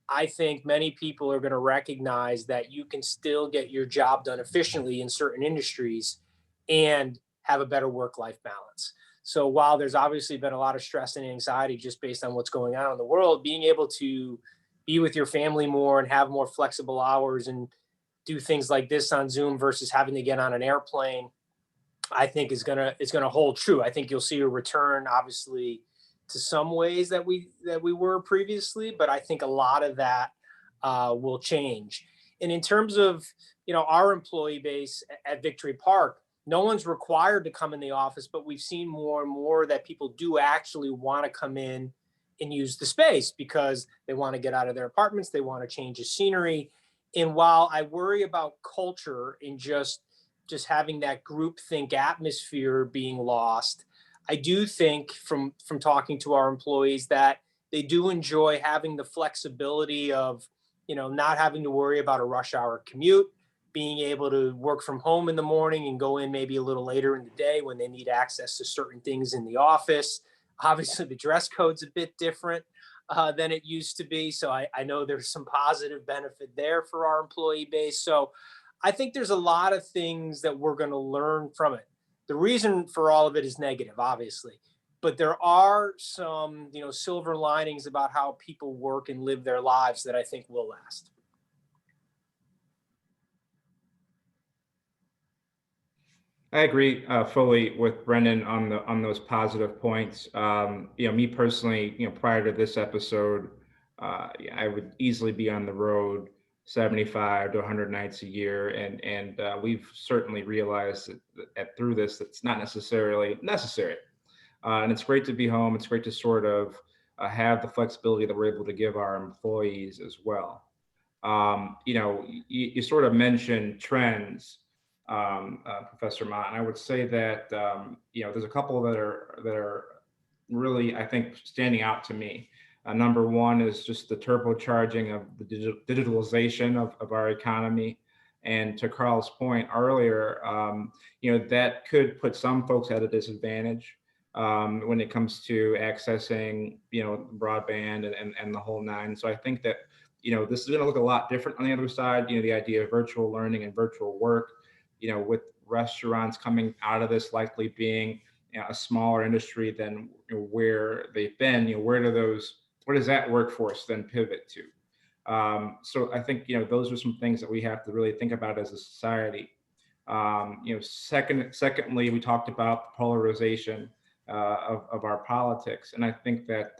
I think many people are going to recognize that you can still get your job done efficiently in certain industries and have a better work-life balance. So while there's obviously been a lot of stress and anxiety just based on what's going on in the world, being able to be with your family more and have more flexible hours and do things like this on Zoom versus having to get on an airplane, I think is gonna hold true. I think you'll see a return, obviously, to some ways that we were previously, but I think a lot of that will change. And in terms of our employee base at Victory Park, no one's required to come in the office, but we've seen more and more that people do actually want to come in and use the space because they want to get out of their apartments, they want to change the scenery. And while I worry about culture and just having that groupthink atmosphere being lost, I do think from talking to our employees that they do enjoy having the flexibility of, not having to worry about a rush hour commute, being able to work from home in the morning and go in maybe a little later in the day when they need access to certain things in the office. Obviously, the dress code's a bit different than it used to be. So I know there's some positive benefit there for our employee base. So I think there's a lot of things that we're going to learn from it. The reason for all of it is negative, obviously, but there are some, silver linings about how people work and live their lives that I think will last. I agree fully with Brendan on those positive points. Me personally, prior to this episode, I would easily be on the road 75 to 100 nights a year. And we've certainly realized that through this, it's not necessarily necessary. And it's great to be home. It's great to sort of have the flexibility that we're able to give our employees as well. You sort of mentioned trends, Professor Mott, and I would say that there's a couple that are really, I think, standing out to me. Number one is just the turbocharging of the digitalization of our economy. And to Carl's point earlier, that could put some folks at a disadvantage when it comes to accessing, broadband and the whole nine. So I think that, this is going to look a lot different on the other side. The idea of virtual learning and virtual work, with restaurants coming out of this likely being a smaller industry than where they've been. Where does that workforce then pivot to? So I think those are some things that we have to really think about as a society. Secondly, we talked about the polarization of our politics, and I think that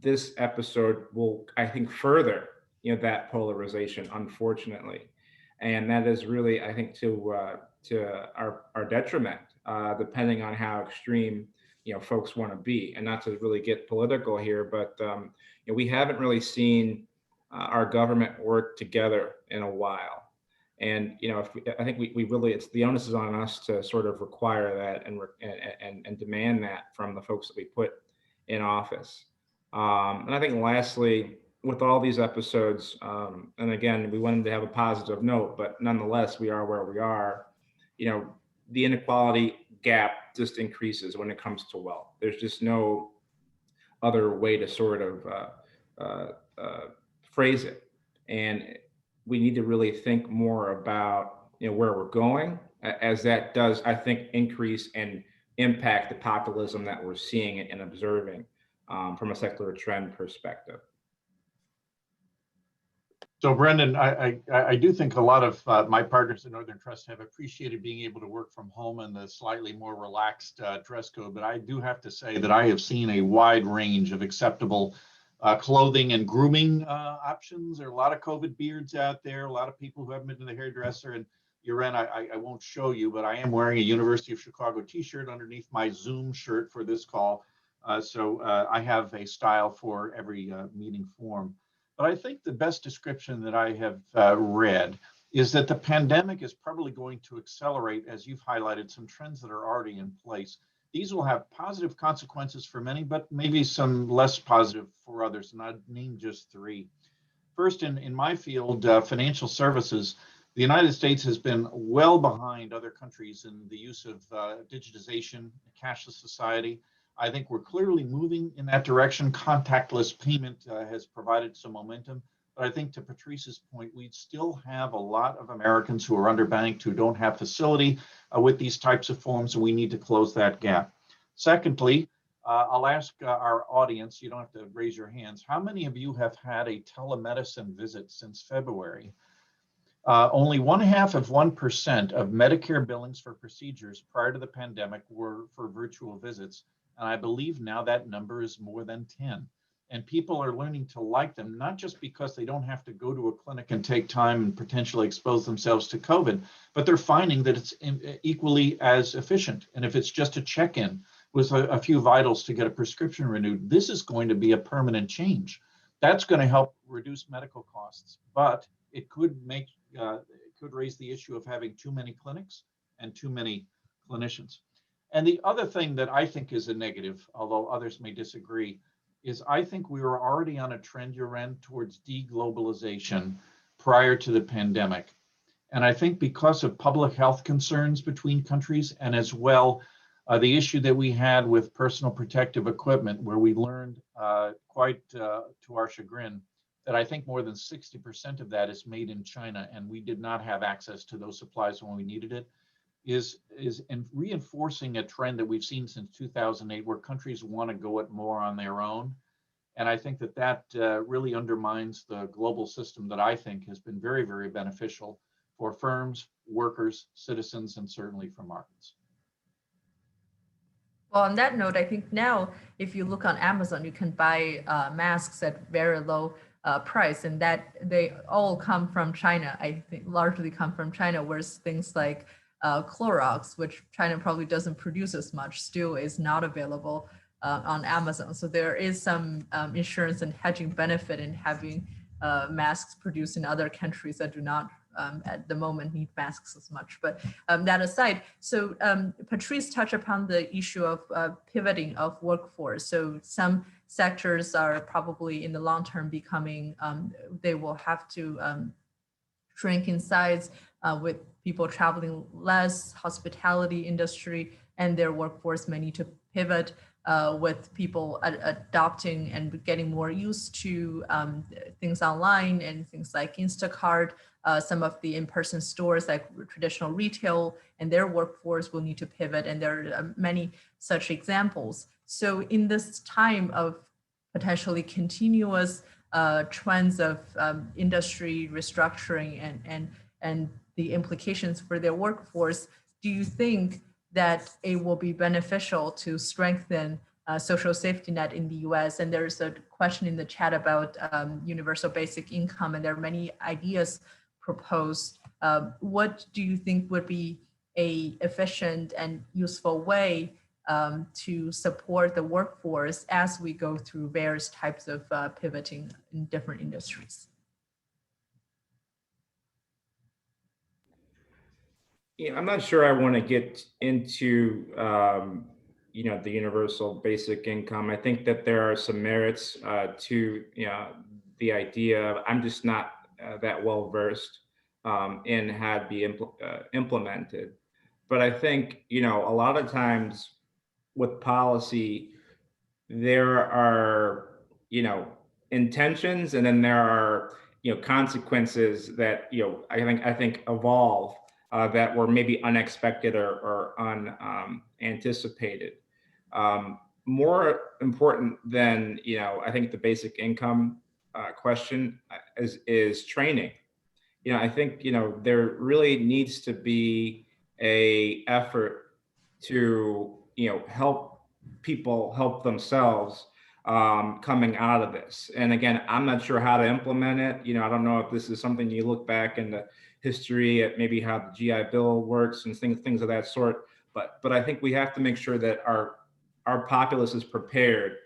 this episode will, I think, further that polarization, unfortunately, and that is really, I think, to our detriment, depending on how extreme folks want to be. And not to really get political here, but we haven't really seen our government work together in a while. And I think we really, it's the onus is on us to sort of require that and demand that from the folks that we put in office. And I think lastly, with all these episodes, and again, we wanted to have a positive note, but nonetheless, we are where we are. The inequality gap just increases when it comes to wealth. There's just no other way to sort of phrase it. And we need to really think more about where we're going, as that does, I think, increase and impact the populism that we're seeing and observing from a secular trend perspective. So Brendan, I do think a lot of my partners in Northern Trust have appreciated being able to work from home and the slightly more relaxed dress code, but I do have to say that I have seen a wide range of acceptable clothing and grooming options. There are a lot of COVID beards out there, a lot of people who haven't been to the hairdresser. And Yaren, I won't show you, but I am wearing a University of Chicago t-shirt underneath my Zoom shirt for this call. So I have a style for every meeting form. But I think the best description that I have read is that the pandemic is probably going to accelerate, as you've highlighted, some trends that are already in place. These will have positive consequences for many, but maybe some less positive for others. And I'd name just three. First, in my field, financial services, the United States has been well behind other countries in the use of digitization, cashless society. I think we're clearly moving in that direction. Contactless payment has provided some momentum. But I think to Patrice's point, we still have a lot of Americans who are underbanked, who don't have facility with these types of forms, and we need to close that gap. Secondly, I'll ask our audience, you don't have to raise your hands, how many of you have had a telemedicine visit since February? Only 0.5% of Medicare billings for procedures prior to the pandemic were for virtual visits. And I believe now that number is more than 10. And people are learning to like them, not just because they don't have to go to a clinic and take time and potentially expose themselves to COVID, but they're finding that it's equally as efficient. And if it's just a check-in with a few vitals to get a prescription renewed, this is going to be a permanent change. That's going to help reduce medical costs, but it could raise the issue of having too many clinics and too many clinicians. And the other thing that I think is a negative, although others may disagree, is I think we were already on a trend, Yaren, towards deglobalization prior to the pandemic. And I think because of public health concerns between countries, and as well, the issue that we had with personal protective equipment, where we learned quite to our chagrin that I think more than 60% of that is made in China, and we did not have access to those supplies when we needed it, is in reinforcing a trend that we've seen since 2008, where countries want to go it more on their own. And I think that really undermines the global system that I think has been very, very beneficial for firms, workers, citizens, and certainly for markets. Well, on that note, I think now if you look on Amazon, you can buy masks at very low price, and that they all come from China. I think largely come from China, whereas things like Clorox, which China probably doesn't produce as much, still is not available on Amazon. So there is some insurance and hedging benefit in having masks produced in other countries that do not at the moment need masks as much. But that aside, so Patrice touched upon the issue of pivoting of workforce. So some sectors are probably in the long term becoming, they will have to shrink in size with people traveling less, hospitality industry, and their workforce may need to pivot with people adopting and getting more used to things online and things like Instacart, some of the in-person stores like traditional retail, and their workforce will need to pivot. And there are many such examples. So in this time of potentially continuous trends of industry restructuring and the implications for their workforce, do you think that it will be beneficial to strengthen social safety net in the US? And there's a question in the chat about universal basic income, and there are many ideas proposed. What do you think would be a efficient and useful way to support the workforce as we go through various types of pivoting in different industries? Yeah, I'm not sure I want to get into the universal basic income. I think that there are some merits to the idea. I'm just not that well versed in how to be implemented. But I think a lot of times with policy, there are intentions, and then there are consequences that I think evolve that were maybe unexpected or unanticipated. More important than I think the basic income question is training. I think there really needs to be a effort to help people help themselves coming out of this. And again, I'm not sure how to implement it. I don't know if this is something you look back in the history at maybe how the GI Bill works and things of that sort. But I think we have to make sure that our populace is prepared,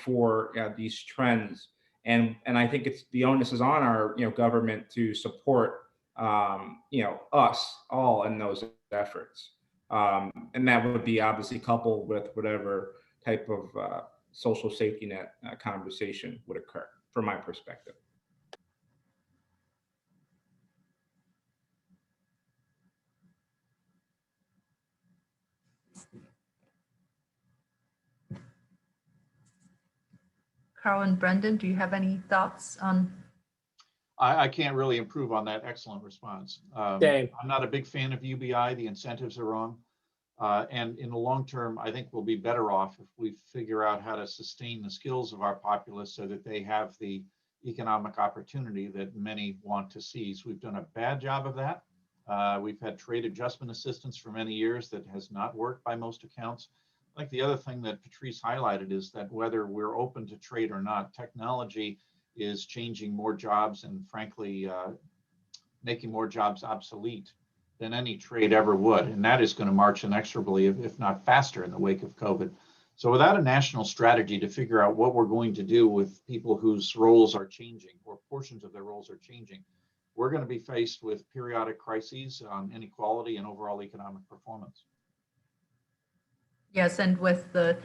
for these trends. And I think the onus is on our government to support us all in those efforts. And that would be obviously coupled with whatever type of social safety net conversation would occur, from my perspective. Carl and Brendan, do you have any thoughts on? I can't really improve on that excellent response. Same. I'm not a big fan of UBI. The incentives are wrong. And in the long term, I think we'll be better off if we figure out how to sustain the skills of our populace so that they have the economic opportunity that many want to seize. We've done a bad job of that. We've had trade adjustment assistance for many years that has not worked by most accounts. I think the other thing that Patrice highlighted is that whether we're open to trade or not, technology is changing more jobs and frankly, making more jobs obsolete than any trade ever would. And that is going to march inexorably, if not faster, in the wake of COVID. So without a national strategy to figure out what we're going to do with people whose roles are changing or portions of their roles are changing, we're going to be faced with periodic crises on inequality and overall economic performance. Yes, and with the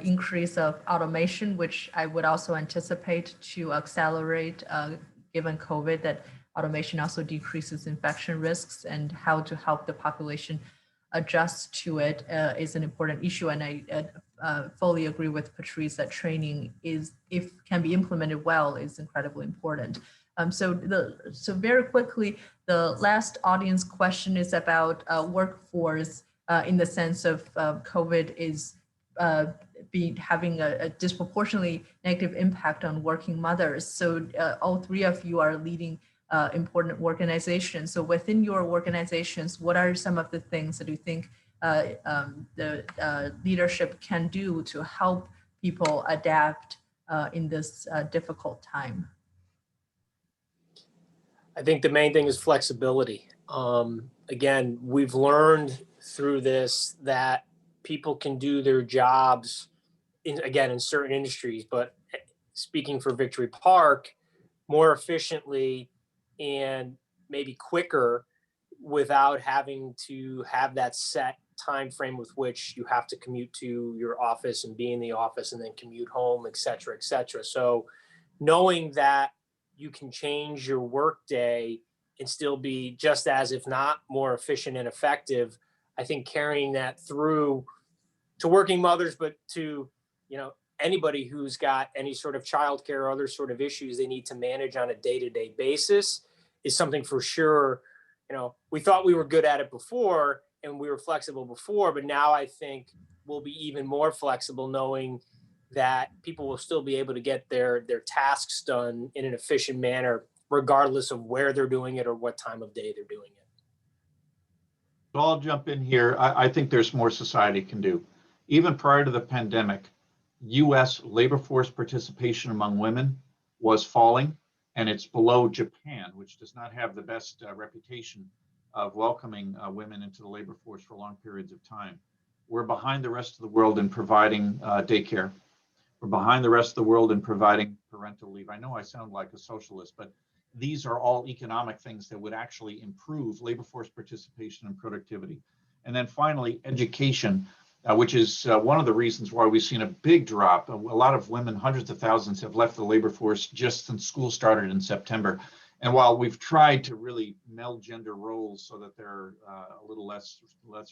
increase of automation, which I would also anticipate to accelerate given COVID, that automation also decreases infection risks, and how to help the population adjust to it is an important issue. And I fully agree with Patrice that training is, if can be implemented well, is incredibly important. So very quickly, the last audience question is about workforce in the sense of COVID is having a disproportionately negative impact on working mothers. So all three of you are leading important organizations. So within your organizations, what are some of the things that you think the leadership can do to help people adapt in this difficult time? I think the main thing is flexibility. Again, we've learned through this that people can do their jobs in certain industries, but speaking for Victory Park, more efficiently and maybe quicker without having to have that set time frame with which you have to commute to your office and be in the office and then commute home, et cetera, et cetera. So knowing that you can change your workday and still be just as, if not more efficient and effective, I think carrying that through to working mothers, but to, anybody who's got any sort of childcare or other sort of issues they need to manage on a day-to-day basis is something for sure. We thought we were good at it before and we were flexible before, but now I think we'll be even more flexible knowing that people will still be able to get their tasks done in an efficient manner, regardless of where they're doing it or what time of day they're doing it. So I'll jump in here. I think there's more society can do. Even prior to the pandemic, U.S. labor force participation among women was falling, and it's below Japan, which does not have the best reputation of welcoming women into the labor force for long periods of time. We're behind the rest of the world in providing daycare. We're behind the rest of the world in providing parental leave. I know I sound like a socialist, but these are all economic things that would actually improve labor force participation and productivity. And then finally, education, which is one of the reasons why we've seen a big drop. A lot of women, hundreds of thousands, have left the labor force just since school started in September. And while we've tried to really meld gender roles so that they're a little less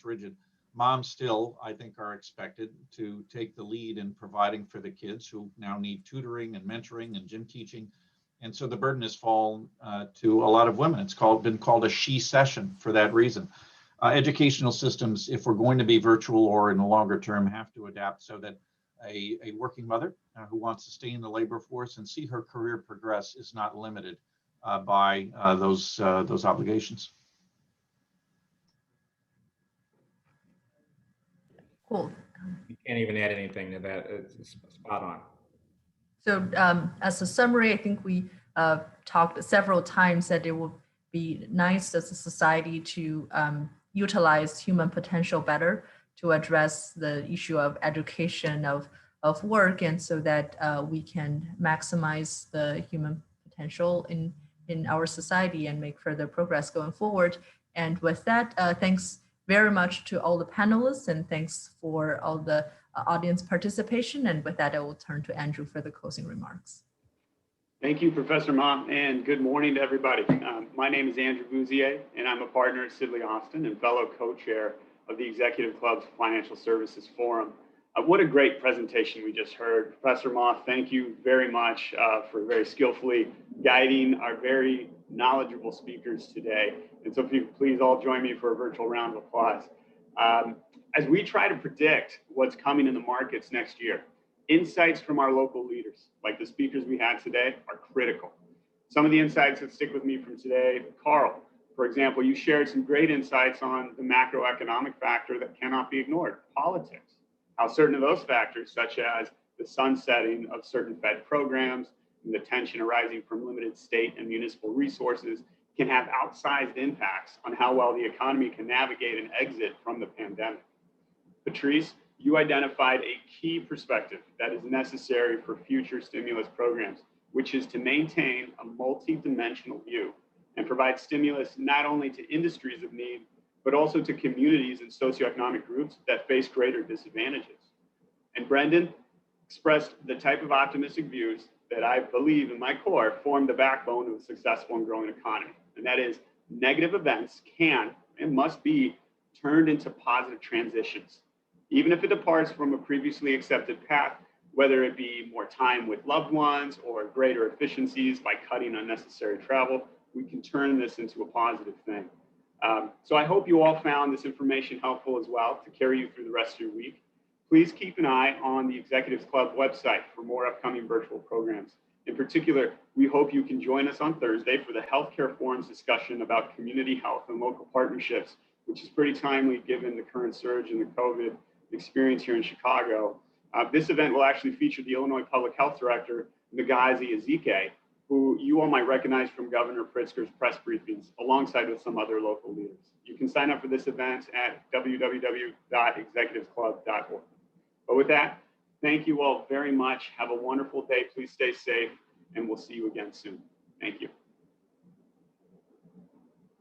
rigid, moms still, I think, are expected to take the lead in providing for the kids who now need tutoring and mentoring and gym teaching. And so the burden has fallen to a lot of women. It's been called a she session for that reason. Educational systems, if we're going to be virtual or in the longer term, have to adapt so that a working mother who wants to stay in the labor force and see her career progress is not limited by those obligations. Cool. You can't even add anything to that. It's spot on. So as a summary, I think we talked several times that it would be nice as a society to utilize human potential better to address the issue of education, of work, and so that we can maximize the human potential in our society and make further progress going forward. And with that, thanks very much to all the panelists, and thanks for all the audience participation. And with that, I will turn to Andrew for the closing remarks. Thank you, Professor Ma, and good morning to everybody. My name is Andrew Bouzier, and I'm a partner at Sidley Austin and fellow co-chair of the Executive Club's Financial Services Forum. What a great presentation we just heard. Professor Ma, thank you very much for very skillfully guiding our very knowledgeable speakers today. And so if you please all join me for a virtual round of applause. As we try to predict what's coming in the markets next year, insights from our local leaders, like the speakers we had today, are critical. Some of the insights that stick with me from today, Carl, for example, you shared some great insights on the macroeconomic factor that cannot be ignored, politics. How certain of those factors, such as the sunsetting of certain Fed programs and the tension arising from limited state and municipal resources, can have outsized impacts on how well the economy can navigate and exit from the pandemic. Patrice, you identified a key perspective that is necessary for future stimulus programs, which is to maintain a multi-dimensional view and provide stimulus not only to industries of need, but also to communities and socioeconomic groups that face greater disadvantages. And Brendan expressed the type of optimistic views that I believe in my core form the backbone of a successful and growing economy. And that is, negative events can and must be turned into positive transitions. Even if it departs from a previously accepted path, whether it be more time with loved ones or greater efficiencies by cutting unnecessary travel, we can turn this into a positive thing. So I hope you all found this information helpful as well to carry you through the rest of your week. Please keep an eye on the Executives Club website for more upcoming virtual programs. In particular, we hope you can join us on Thursday for the Healthcare Forum's discussion about community health and local partnerships, which is pretty timely given the current surge in the COVID experience here in Chicago. This event will actually feature the Illinois Public Health Director, Ngozi Ezike, who you all might recognize from Governor Pritzker's press briefings, alongside with some other local leaders. You can sign up for this event at www.executiveclub.org. But with that, thank you all very much. Have a wonderful day. Please stay safe, and we'll see you again soon. Thank you.